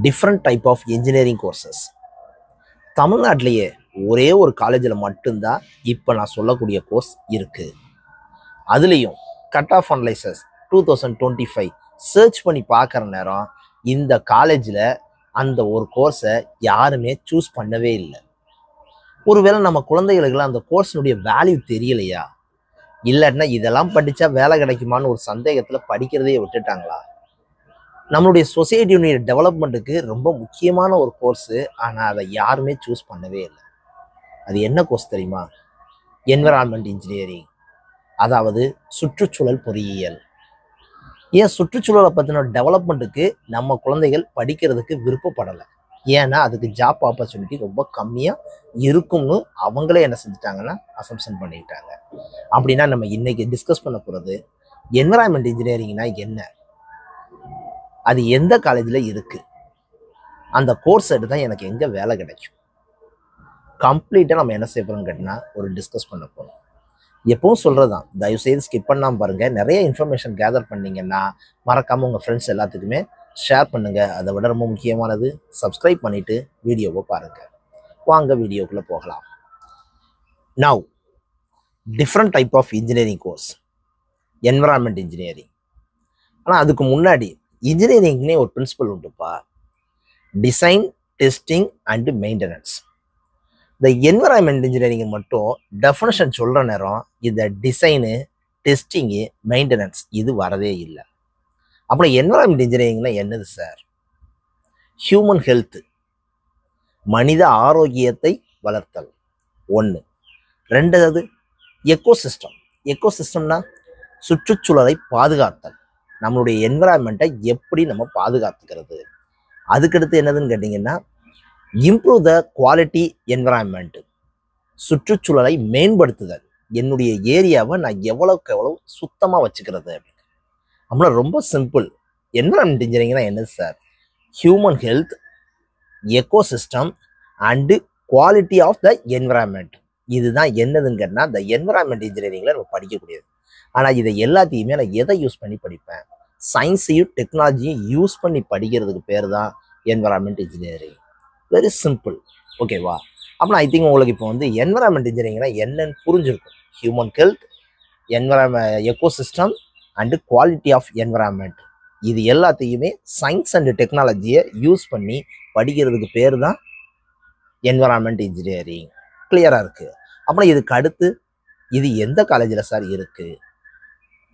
different type of engineering courses. தமிழ்நாட்டிலேயே ஒரே ஒரு காலேஜில் மட்டும்தான் இப்போ நான் சொல்லக்கூடிய கோர்ஸ் இருக்குது. அதுலேயும் கட் ஆஃப் அனலைசஸ் 2025 சர்ச் பண்ணி பார்க்குற நேரம் இந்த காலேஜில் அந்த ஒரு கோர்ஸை யாருமே சூஸ் பண்ணவே இல்லை. ஒருவேளை நம்ம குழந்தைகளுக்கெல்லாம் அந்த கோர்ஸினுடைய வேல்யூ தெரியலையா, இல்லைன்னா இதெல்லாம் படித்தா வேலை கிடைக்குமான்னு ஒரு சந்தேகத்தில் படிக்கிறதே விட்டுட்டாங்களா? நம்மளுடைய சொசைட்டியுடைய டெவலப்மெண்ட்டுக்கு ரொம்ப முக்கியமான ஒரு கோர்ஸு, ஆனால் அதை யாருமே சூஸ் பண்ணவே இல்லை. அது என்ன கோர்ஸ் தெரியுமா? என்விரான்மெண்ட் இன்ஜினியரிங், அதாவது சுற்றுச்சூழல் பொறியியல். ஏன் சுற்றுச்சூழலை பற்றின டெவலப்மெண்ட்டுக்கு நம்ம குழந்தைகள் படிக்கிறதுக்கு விருப்பப்படலை? ஏன்னா அதுக்கு ஜாப் ஆப்பர்ச்சுனிட்டி ரொம்ப கம்மியாக இருக்கும்னு அவங்களே என்ன செஞ்சுட்டாங்கன்னா அசம்ஷன் பண்ணிக்கிட்டாங்க. அப்படின்னா நம்ம இன்னைக்கு டிஸ்கஸ் பண்ண போகிறது என்விரான்மெண்ட் இன்ஜினியரிங்னா என்ன, அது எந்த காலேஜில் இருக்குது, அந்த கோர்ஸ் எடுத்து தான் எனக்கு எங்கே வேலை கிடைக்கும், கம்ப்ளீட்டாக நம்ம என்ன செய்ய போகிறோம்னு கேட்டினா ஒரு டிஸ்கஸ் பண்ண போகிறோம். எப்பவும் சொல்கிறது தான், தயவுசெய்து ஸ்கிப் பண்ணாமல் பாருங்கள். நிறைய இன்ஃபர்மேஷன் கேதர் பண்ணிங்கன்னா மறக்காமல் உங்கள் ஃப்ரெண்ட்ஸ் எல்லாத்துக்குமே ஷேர் பண்ணுங்கள். அதை விட ரொம்ப முக்கியமானது சப்ஸ்கிரைப் பண்ணிவிட்டு வீடியோவை பாருங்கள். வாங்க வீடியோக்குள்ளே போகலாம். Now different type of engineering course environment engineering. ஆனால் அதுக்கு முன்னாடி இன்ஜினியரிங்னே ஒரு பிரின்சிபல் உண்டுப்பா, டிசைன், டெஸ்டிங் அண்டு மெயின்டெனன்ஸ். இந்த என்விரான்மெண்ட் இன்ஜினியரிங் மட்டும் டெஃபினேஷன் சொல்கிற நேரம் இந்த டிசைனு, டெஸ்டிங்கு, மெயின்டெனன்ஸ் இது வரவே இல்லை. அப்புறம் என்விரான்மெண்ட் இன்ஜினியரிங்னா என்னது சார்? ஹியூமன் ஹெல்த், மனித ஆரோக்கியத்தை வளர்த்தல் ஒன்று. ரெண்டாவது எக்கோசிஸ்டம். எக்கோசிஸ்டம்னா சுற்றுச்சூழலை பாதுகாத்தல், நம்மளுடைய என்விரான்மெண்ட்டை எப்படி நம்ம பாதுகாத்துக்கிறது. அதுக்கடுத்து என்னதுன்னு கேட்டிங்கன்னா இம்ப்ரூவ் த குவாலிட்டி என்விரான்மெண்ட், சுற்றுச்சூழலை மேம்படுத்துதல், என்னுடைய ஏரியாவை நான் எவ்வளோக்கு எவ்வளோ சுத்தமாக வச்சுக்கிறது அப்படின்னு. அப்படின்னா ரொம்ப சிம்பிள். என்விரான்மெண்ட் இன்ஜினியரிங்னா என்னது sir? Human health, ecosystem and quality of the environment. இதுதான் என்னதுன்னு கேட்டால் இந்த என்விரான்மெண்ட் இன்ஜினியரிங்கில் நம்ம படிக்கக்கூடியது. ஆனால் இதை எல்லாத்தையுமே நான் எதை யூஸ் பண்ணி படிப்பேன்? சயின்ஸையும் டெக்னாலஜியும் யூஸ் பண்ணி படிக்கிறதுக்கு பேர் தான் என்விரான்மெண்ட் இன்ஜினியரிங். வெரி சிம்பிள், ஓகேவா? அப்படின்னா ஐ திங்க் உங்களுக்கு இப்போ என்விரான்மெண்ட் இன்ஜினியரிங்னா என்னன்னு புரிஞ்சிருக்கும். Human health, ecosystem and quality of environment, இது எல்லாத்தையுமே சயின்ஸ் அண்டு டெக்னாலஜியை யூஸ் பண்ணி படிக்கிறதுக்கு பேர் தான் என்விரான்மெண்ட் இன்ஜினியரிங். கிளியராக இருக்குது. அப்புறம் இதுக்கு அடுத்து இது எந்த காலேஜில் சார் இருக்குது?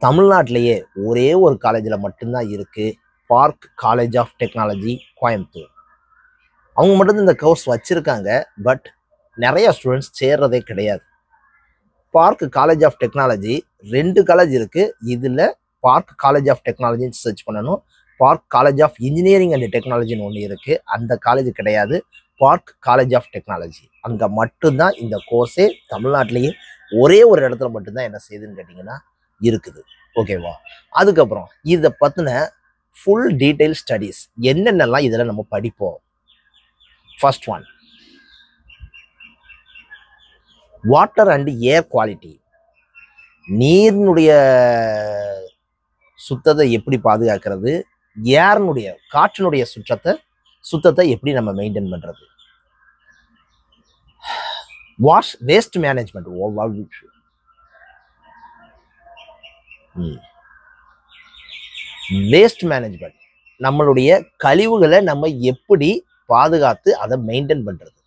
தமிழ்நாட்டிலேயே ஒரே ஒரு காலேஜில் மட்டும்தான் இருக்குது, Park college of Technology, Coimbatore. அவங்க மட்டும்தான் இந்த கோர்ஸ் வச்சுருக்காங்க, பட் நிறையா ஸ்டூடெண்ட்ஸ் சேர்றதே கிடையாது. Park college of technology 2 college இருக்குது. இதில் பார்க் காலேஜ் ஆஃப் டெக்னாலஜின்னு சர்ச் பண்ணணும். Park college of engineering and டெக்னாலஜின்னு ஒன்று இருக்குது, அந்த காலேஜ் கிடையாது. பார்க் காலேஜ் ஆஃப் டெக்னாலஜி, அங்கே மட்டும்தான் இந்த கோர்ஸே தமிழ்நாட்டிலேயே ஒரே ஒரு இடத்துல மட்டும்தான் என்ன செய்யுதுன்னு கேட்டிங்கன்னா இருக்குது, ஓகேவா? அதுக்கப்புறம் இதை பற்றின ஃபுல் டீட்டெயில் ஸ்டடீஸ் என்னென்னலாம் இதில் நம்ம படிப்போம். First one, water and air quality. நீரினுடைய சுத்தத்தை எப்படி பாதுகாக்கிறது, ஏர்னுடைய காற்றினுடைய சுத்தத்தை எப்படி நம்ம மெயின்டைன் பண்ணுறது. வேஸ்ட் மேனேஜ்மெண்ட், வேஸ்ட் மேனேஜ்மெண்ட், நம்மளுடைய கழிவுகளை நம்ம எப்படி பாதுகாத்து அதை மெயின்டைன் பண்ணுறது,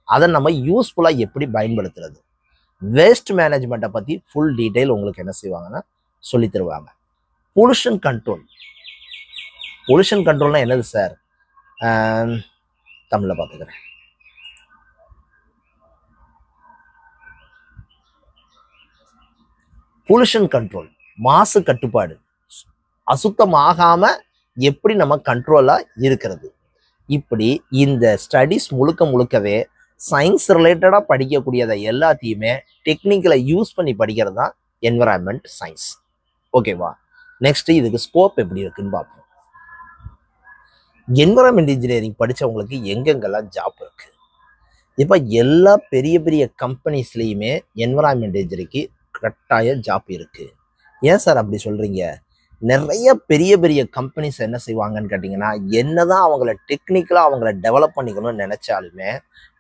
அதை நம்ம யூஸ்ஃபுல்லாக எப்படி பயன்படுத்துறது. வேஸ்ட் மேனேஜ்மெண்ட்டை பற்றி ஃபுல் டீட்டெயில் உங்களுக்கு என்ன செய்வாங்கன்னா சொல்லி தருவாங்க. Pollution control. பொல்யூஷன் கண்ட்ரோல்னா என்னது சார்? தமிழில் பார்த்துக்கிறேன். பொல்யூஷன் கண்ட்ரோல், மாசு கட்டுப்பாடு, அசுத்தமாகாமல் எப்படி நம்ம கண்ட்ரோலாக இருக்கிறது. இப்படி இந்த ஸ்டடீஸ் முழுக்கவே சயின்ஸ் ரிலேட்டடாக படிக்கக்கூடியதை எல்லாத்தையுமே டெக்னிக்கலை யூஸ் பண்ணி படிக்கிறது தான் என்விரான்மெண்ட் சயின்ஸ், ஓகேவா? நெக்ஸ்ட்டு இதுக்கு ஸ்கோப் எப்படி இருக்குன்னு பார்ப்போம். என்விரான்மெண்ட் இன்ஜினியரிங் படித்தவங்களுக்கு எங்கெங்கெல்லாம் ஜாப் இருக்குது? இப்போ எல்லா பெரிய பெரிய கம்பெனிஸ்லேயுமே என்விரான்மெண்ட் இன்ஜினியரிங்க்கு கட்டாய ஜாப் இருக்குது. ஏன் சார் அப்படி சொல்கிறீங்க? நிறைய பெரிய பெரிய கம்பெனிஸ் என்ன செய்வாங்கன்னு கேட்டிங்கன்னா, என்னதான் அவங்கள டெக்னிக்கலாக அவங்கள டெவலப் பண்ணிக்கணும்னு நினச்சாலுமே,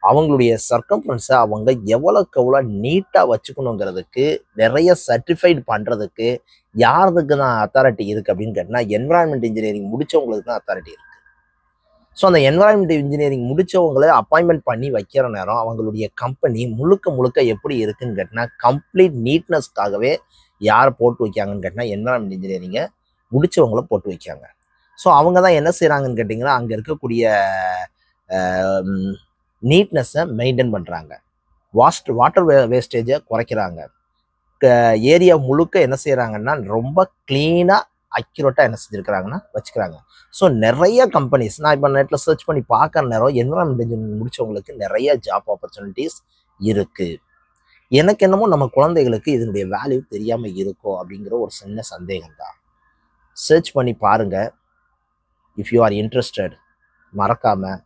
அவங்களுடைய சர்க்கம்ஃபரன்ஸை அவங்க எவ்வளோக்கு எவ்வளோ நீட்டாக வச்சுக்கணுங்கிறதுக்கு, நிறைய சர்டிஃபைட் பண்ணுறதுக்கு யாருக்கு தான் அத்தாரிட்டி இருக்குது அப்படின்னு கேட்டிங்கன்னா, என்விரான்மெண்ட் இன்ஜினியரிங் முடித்தவங்களுக்கு தான் அத்தாரிட்டி இருக்குது. ஸோ அந்த என்விரான்மெண்ட் இன்ஜினியரிங் முடித்தவங்களை அப்பாயின்மெண்ட் பண்ணி வைக்கிற நேரம் அவங்களுடைய கம்பெனி முழுக்க முழுக்க எப்படி இருக்குன்னு கேட்டிங்கன்னா, கம்ப்ளீட் நீட்னஸ்க்காகவே யாரை போட்டு வைக்காங்கன்னு கேட்டிங்கன்னா, என்விரான்மெண்ட் இன்ஜினியரிங்கை முடித்தவங்கள போட்டு வைக்காங்க. ஸோ அவங்க தான் என்ன செய்கிறாங்கன்னு கேட்டிங்கன்னா, அங்கே இருக்கக்கூடிய நீட்னஸை மெயின்டைன் பண்ணுறாங்க. வாட்டர் வேஸ்டேஜை குறைக்கிறாங்க. ஏரியா முழுக்க என்ன செய்கிறாங்கன்னா, ரொம்ப க்ளீனாக அக்யூரேட்டாக என்ன செஞ்சுருக்கிறாங்கன்னா வச்சுக்கிறாங்க. ஸோ நிறைய கம்பெனிஸ் நான் இப்போ நெட்டில் சர்ச் பண்ணி பார்க்குற நேரம் என்விரான்மெண்ட் இன்ஜினியரிங் முடித்தவங்களுக்கு நிறைய ஜாப் ஆப்பர்ச்சுனிட்டிஸ் இருக்குது. எனக்கு என்னமோ நம்ம குழந்தைகளுக்கு இதனுடைய வேல்யூ தெரியாமல் இருக்கோ அப்படிங்கிற ஒரு சின்ன சந்தேகம் தான். சர்ச் பண்ணி பாருங்கள். இஃப் யூ ஆர் இன்ட்ரெஸ்டட், மறக்காமல்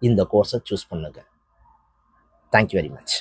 இந்த கோர்ஸை சூஸ் பண்ணுங்கள். Thank you very much.